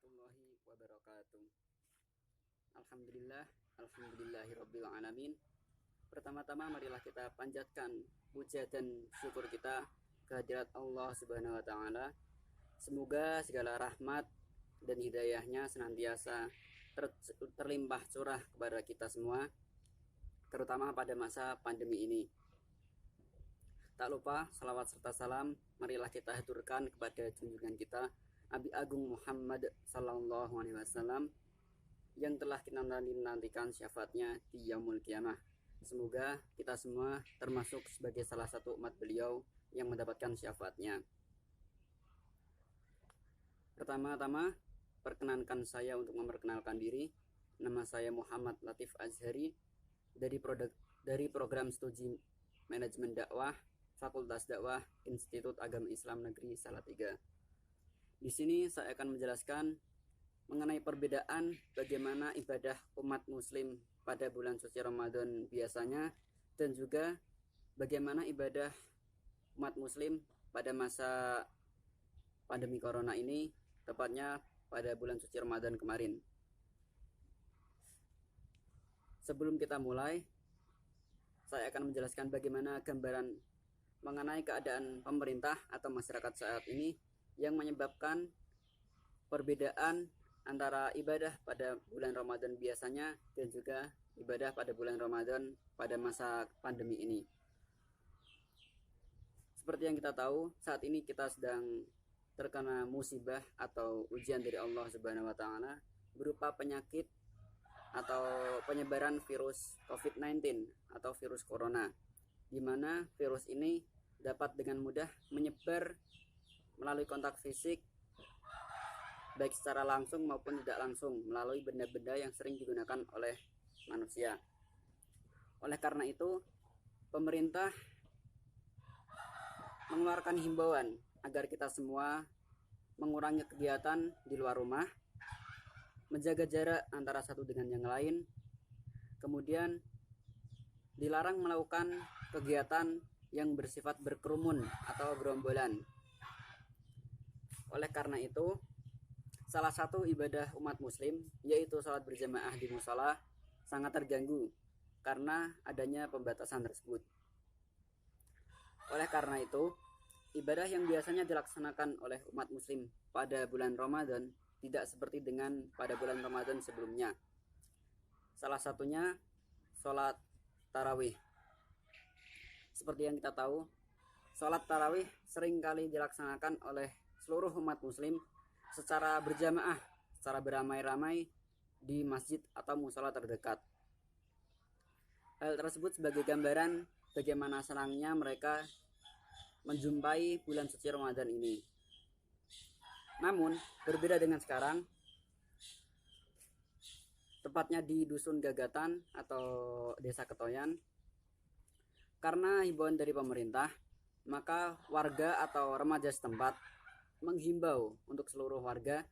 warahmatullahi wabarakatuh. Alhamdulillahirabbil alamin. Pertama-tama marilah kita panjatkan puja dan syukur kita kehadirat Allah Subhanahu wa taala. Semoga segala rahmat dan hidayahnya senantiasa terlimpah curah kepada kita semua, terutama pada masa pandemi ini. Tak lupa salawat serta salam marilah kita haturkan kepada junjungan kita Nabi Agung Muhammad Sallallahu Alaihi Wasallam yang telah kita nantikan syafaatnya di Yaumul Qiyamah. Semoga kita semua termasuk sebagai salah satu umat beliau yang mendapatkan syafaatnya. Pertama-tama, perkenankan saya untuk memperkenalkan diri. Nama saya Muhammad Latif Azhari dari program studi manajemen dakwah Fakultas Dakwah Institut Agama Islam Negeri Salatiga. Di sini saya akan menjelaskan mengenai perbedaan bagaimana ibadah umat muslim pada bulan suci Ramadan biasanya, dan juga bagaimana ibadah umat muslim pada masa pandemi corona ini, tepatnya pada bulan suci Ramadan kemarin. Sebelum kita mulai, saya akan menjelaskan bagaimana gambaran mengenai keadaan pemerintah atau masyarakat saat ini yang menyebabkan perbedaan antara ibadah pada bulan Ramadan biasanya dan juga ibadah pada bulan Ramadan pada masa pandemi ini. Seperti yang kita tahu, saat ini kita sedang terkena musibah atau ujian dari Allah Subhanahu wa taala berupa penyakit atau penyebaran virus COVID-19 atau virus corona, di mana virus ini dapat dengan mudah menyebar melalui kontak fisik, baik secara langsung maupun tidak langsung, melalui benda-benda yang sering digunakan oleh manusia. Oleh karena itu, pemerintah mengeluarkan himbauan agar kita semua mengurangi kegiatan di luar rumah, menjaga jarak antara satu dengan yang lain, kemudian dilarang melakukan kegiatan yang bersifat berkerumun atau gerombolan. Oleh karena itu, salah satu ibadah umat muslim, yaitu sholat berjamaah di musola, sangat terganggu karena adanya pembatasan tersebut. Oleh karena itu, ibadah yang biasanya dilaksanakan oleh umat muslim pada bulan Ramadan tidak seperti dengan pada bulan Ramadan sebelumnya. Salah satunya sholat tarawih. Seperti yang kita tahu, sholat tarawih seringkali dilaksanakan oleh seluruh umat muslim secara berjamaah, secara beramai-ramai di masjid atau musola terdekat. Hal tersebut sebagai gambaran bagaimana senangnya mereka menjumpai bulan suci Ramadan ini. Namun, berbeda dengan sekarang, tepatnya di Dusun Gagatan atau Desa Ketoyan, karena himbauan dari pemerintah, maka warga atau remaja setempat menghimbau untuk seluruh warga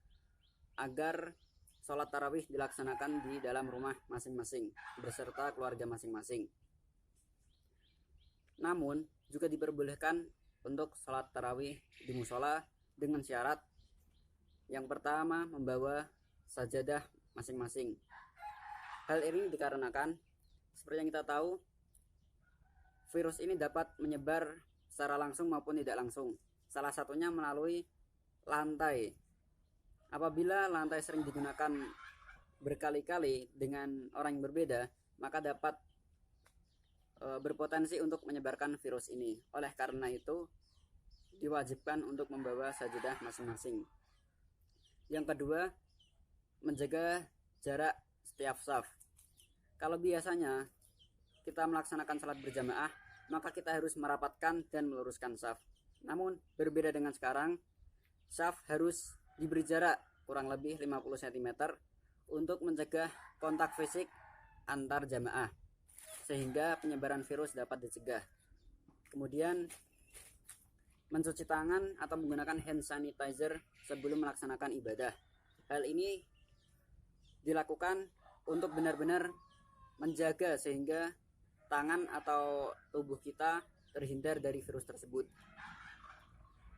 agar sholat tarawih dilaksanakan di dalam rumah masing-masing beserta keluarga masing-masing. Namun juga diperbolehkan untuk sholat tarawih di musola dengan syarat yang pertama membawa sajadah masing-masing. Hal ini dikarenakan seperti yang kita tahu, virus ini dapat menyebar secara langsung maupun tidak langsung. Salah satunya melalui lantai. Apabila lantai sering digunakan berkali-kali dengan orang yang berbeda, maka dapat berpotensi untuk menyebarkan virus ini. Oleh karena itu, diwajibkan untuk membawa sajadah masing-masing. Yang kedua, menjaga jarak setiap shaf. Kalau biasanya kita melaksanakan salat berjamaah, maka kita harus merapatkan dan meluruskan shaf. Namun berbeda dengan sekarang, shaf harus diberi jarak kurang lebih 50 cm untuk mencegah kontak fisik antar jamaah, sehingga penyebaran virus dapat dicegah. Kemudian mencuci tangan atau menggunakan hand sanitizer sebelum melaksanakan ibadah. Hal ini dilakukan untuk benar-benar menjaga sehingga tangan atau tubuh kita terhindar dari virus tersebut.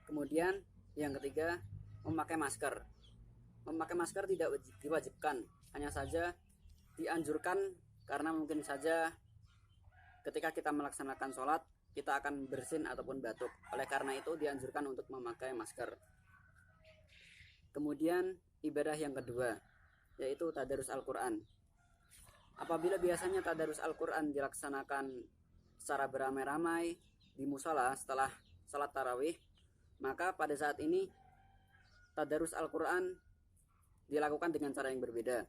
Kemudian yang ketiga, memakai masker. memakai masker tidak diwajibkan, hanya saja dianjurkan karena mungkin saja ketika kita melaksanakan sholat kita akan bersin ataupun batuk. Oleh karena itu dianjurkan untuk memakai masker. Kemudian ibadah yang kedua yaitu tadarus Al-Quran. Apabila biasanya tadarus Al-Quran dilaksanakan secara beramai-ramai di musola setelah salat tarawih, maka pada saat ini tadarus Al-Quran dilakukan dengan cara yang berbeda.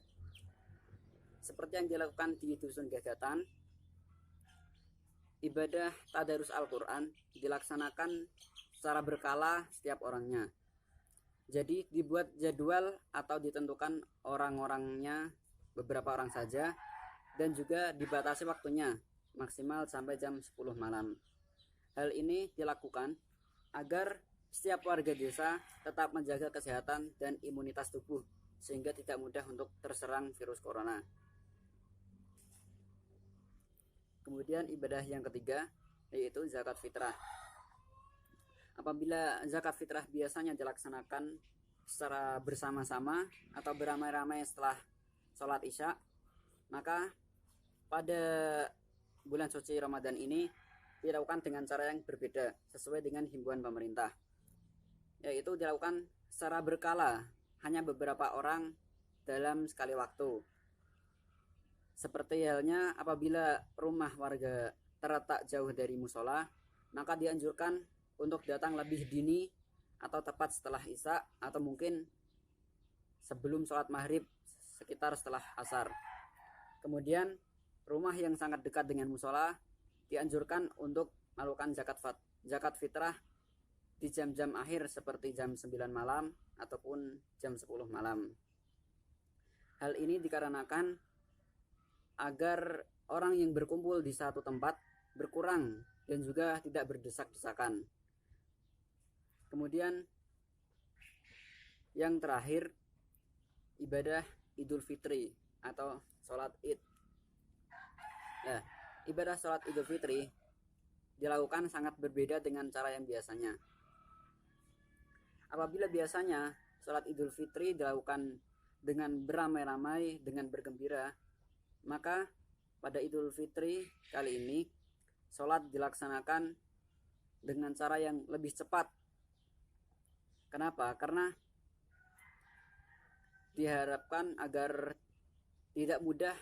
Seperti yang dilakukan di Dusun Gagatan, ibadah tadarus Al-Quran dilaksanakan secara berkala setiap orangnya. Jadi dibuat jadwal atau ditentukan orang-orangnya, beberapa orang saja, dan juga dibatasi waktunya maksimal sampai jam 10 malam. Hal ini dilakukan agar setiap warga desa tetap menjaga kesehatan dan imunitas tubuh sehingga tidak mudah untuk terserang virus corona. Kemudian ibadah yang ketiga yaitu zakat fitrah. Apabila zakat fitrah biasanya dilaksanakan secara bersama-sama atau beramai-ramai setelah sholat isya, maka pada bulan suci Ramadan ini dilakukan dengan cara yang berbeda sesuai dengan himbauan pemerintah, yaitu dilakukan secara berkala, hanya beberapa orang dalam sekali waktu. Seperti halnya apabila rumah warga terletak jauh dari musola, maka dianjurkan untuk datang lebih dini atau tepat setelah isya atau mungkin sebelum sholat maghrib sekitar setelah asar. Kemudian rumah yang sangat dekat dengan musola dianjurkan untuk melakukan zakat fitrah di jam-jam akhir seperti jam 9 malam ataupun jam 10 malam. Hal ini dikarenakan agar orang yang berkumpul di satu tempat berkurang dan juga tidak berdesak-desakan. Kemudian yang terakhir ibadah Idul Fitri atau sholat Id. Nah, ibadah sholat Idul Fitri dilakukan sangat berbeda dengan cara yang biasanya. Apabila biasanya sholat Idul Fitri dilakukan dengan beramai-ramai, dengan bergembira, maka pada Idul Fitri kali ini sholat dilaksanakan dengan cara yang lebih cepat. Kenapa? Karena diharapkan agar tidak mudah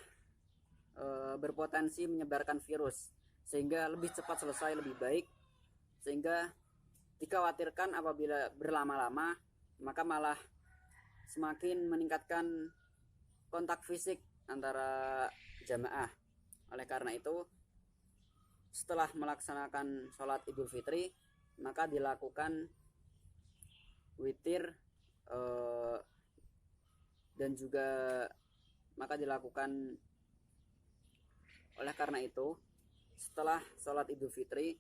berpotensi menyebarkan virus, sehingga lebih cepat selesai lebih baik, sehingga dikhawatirkan apabila berlama-lama maka malah semakin meningkatkan kontak fisik antara jamaah. Oleh karena itu setelah melaksanakan sholat Idul Fitri maka dilakukan witir dan juga maka dilakukan oleh karena itu setelah sholat Idul Fitri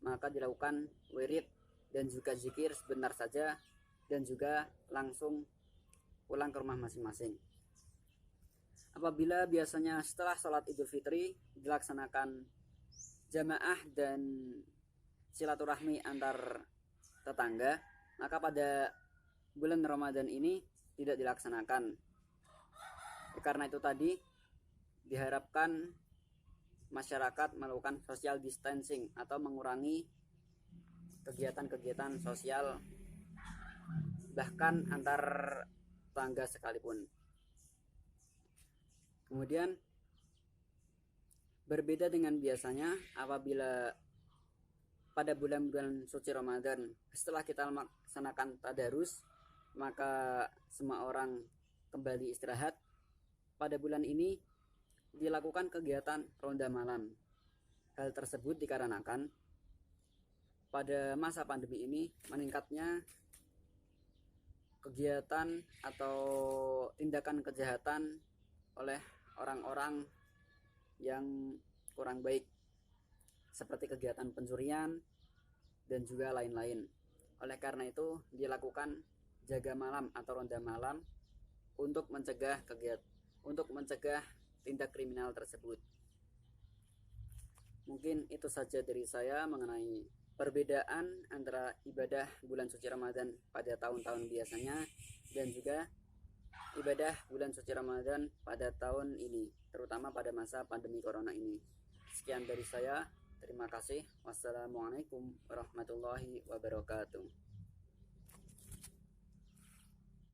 maka dilakukan wirid dan juga zikir sebentar saja dan juga langsung pulang ke rumah masing-masing. Apabila biasanya setelah sholat Idul Fitri dilaksanakan jamaah dan silaturahmi antar tetangga, maka pada bulan Ramadan ini tidak dilaksanakan. Karena itu tadi diharapkan masyarakat melakukan social distancing atau mengurangi kegiatan-kegiatan sosial bahkan antar tetangga sekalipun. Kemudian berbeda dengan biasanya apabila pada bulan-bulan suci Ramadan setelah kita melaksanakan tadarus maka semua orang kembali istirahat. Pada bulan ini dilakukan kegiatan ronda malam. Hal tersebut dikarenakan pada masa pandemi ini meningkatnya kegiatan atau tindakan kejahatan oleh orang-orang yang kurang baik seperti kegiatan pencurian dan juga lain-lain. Oleh karena itu dilakukan jaga malam atau ronda malam untuk mencegah tindak kriminal tersebut. Mungkin itu saja dari saya mengenai perbedaan antara ibadah bulan suci Ramadan pada tahun-tahun biasanya dan juga ibadah bulan suci Ramadan pada tahun ini, terutama pada masa pandemi corona ini. Sekian dari saya. Terima kasih. Wassalamualaikum warahmatullahi wabarakatuh.